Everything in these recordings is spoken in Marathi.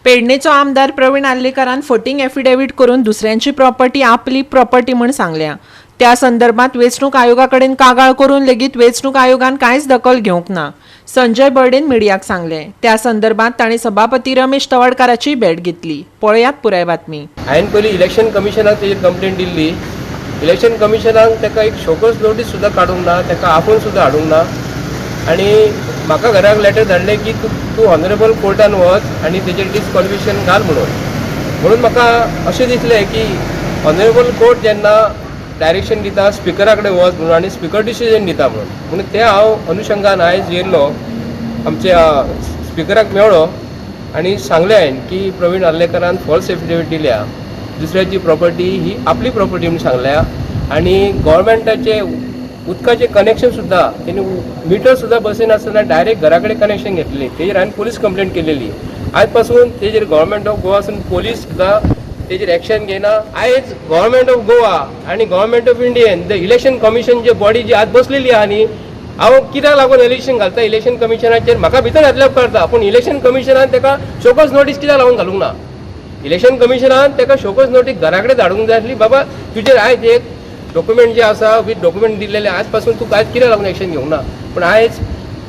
पेडणेचो आमदार प्रवीण आल्लेकरान फटींग एफिडेविट करून दुसऱ्यांची प्रॉपर्टी आपली प्रॉपर्टी म्हूण सांगल्या। त्या संदर्भात वेंचणूक आयोगाकडेन कागाळ करून लेगीत वेंचणूक आयोगान कांयच दखल घेवंक ना, संजय बर्डेन मिडियाक सांगले। त्या संदर्भात तांणी सभापती रमेश तवडकाराची भेट घेतली। पळयात पुराय बातमी। हांवें पयलीं इलेक्शन कमिशनाक तेजी कंप्लेंट दिल्ली। इलेक्शन कमिशनान ताका एक शोकस नोटीस सुद्दां काडूंक ना, ताका आपूण सुद्दां हाडूंक ना आनी म्हाका घराक लेटर धाडलें की तूं ऑनरेबल कोर्टान वच आनी तेजेर डिस्क्वॉलिफिकेशन घाल म्हणून म्हाका अशें दिसलें की ऑनरेबल कोर्ट जेन्ना डायरेक्शन दिता स्पिकरा कडेन वच म्हणून आनी स्पिकर डिसिजन दिता म्हणून ते हांव अनुशंगान आयज येयल्लो आमच्या स्पिकराक मेळ्ळो आनी सांगलें हांवें की प्रवीण आल्लेकरान फॉल्स एफिडेविट दिल्या, दुसऱ्याची प्रॉपर्टी ही आपली प्रॉपर्टी म्हणून सांगल्या आनी गव्हर्मेंटाचे उदकाचें कनेक्शन सुद्दां तेणी मिटर सुद्दां बसयनासतना डायरेक्ट घरा कडेन कनेक्शन घेतलें। तेजेर हांवें पुलीस कंप्लेंट केलेली। आयज पासून तेजेर गव्हर्मेंट ऑफ गोवासून पुलीस सुद्दां तेजेर एक्शन घेयना। आयज गव्हर्मेंट ऑफ गोवा आनी government of Indian the election commission जे बॉडी जी आज बसलेली आहा न्ही, हांव कित्याक लागून इलेक्शन घालता इलेक्शन कमिशनाचेर म्हाका भितर घातल्यार करता, पूण इलेक्शन कमिशनान ताका शोकस नोटीस कित्याक लागून घालूंक ना? इलेक्शन कमिशनान ताका शोकस नोटीस घरा कडेन धाडूंक जाय आसली। बाबा तुजेर आयज एक डॉक्युमेंट जे आसा विथ डॉक्युमेंट दिलेले आज पासून तूं आयज कित्याक लागून एक्शन घेवंक ना? पूण आयज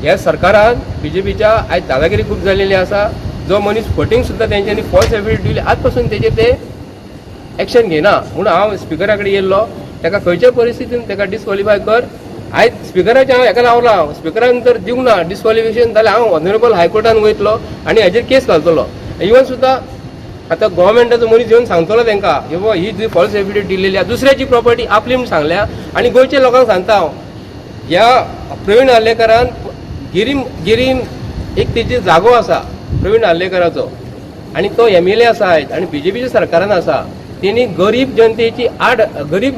ह्या सरकारान बीजेपीच्या आयज दादागिरी खूब जाल्लेली आसा। जो मनीस फटींग सुद्दां तेंच्यांनी फॉल्स एफिडेविट दिली आज पासून तेजेर ते एक्शन घेना म्हणून हांव स्पिकरा कडेन येयल्लो, ताका खंयच्या परिस्थितीन ताका डिस्क्वॉलिफाय कर। आयज स्पिकराचे हांव हेका लावला, स्पिकरान जर दिवंक ना डिस्क्वॉलिफिकेशन जाल्यार हांव ऑनरेबल हायकोर्टान वयतलो आनी हेजेर केस घालतलो। इवन सुद्दां आतां गव्हर्मेंटाचो मनीस येवन सांगतलो तांकां की बाबा ही जी फॉल्स एफिडेविट दिल्ली दुसऱ्याची प्रॉपर्टी आपली म्हूण सांगल्या आनी गोंयच्या लोकांक सांगता हांव ह्या प्रवीण आल्लेकरान गिरीन एक तेजी जागो आसा प्रवीण आल्लेकराचो आनी तो MLA आसा आयज आनी बीजेपीच्या सरकारान आसा। तेणी गरीब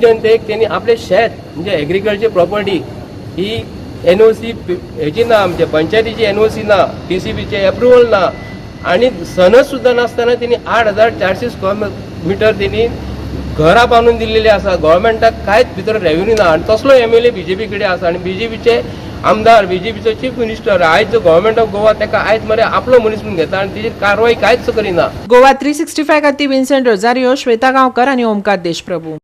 जनतेक तेणी आपले शेत म्हणजे एग्रीकल्चर प्रॉपर्टी ही NOC हेची ना, आमच्या पंचायतीची NOC ना, TCBचे एप्रुवल ना आनी सनद सुद्दां नासतना तेणी 8,400 स्क्वेअर मिटर तेणी घरां बांदून दिल्लेली आसा। गव्हर्मेंटाक कांयच भितर रेव्हेन्यू ना आनी तसलो MLA बीजेपी कडेन आसा आनी बीजेपीचे आमदार बीजेपीचो चीफ मिनिस्टर आयज जो गव्हर्मेंट ऑफ गोवा ताका आयज मरे आपलो मनीस म्हणून घेता आनी तेजेर कारवाय कांयच करिना। गोवा 365 खातीर विन्सेंट रोजारियो, श्वेता गांवकर आनी ओमकार देशप्रभू।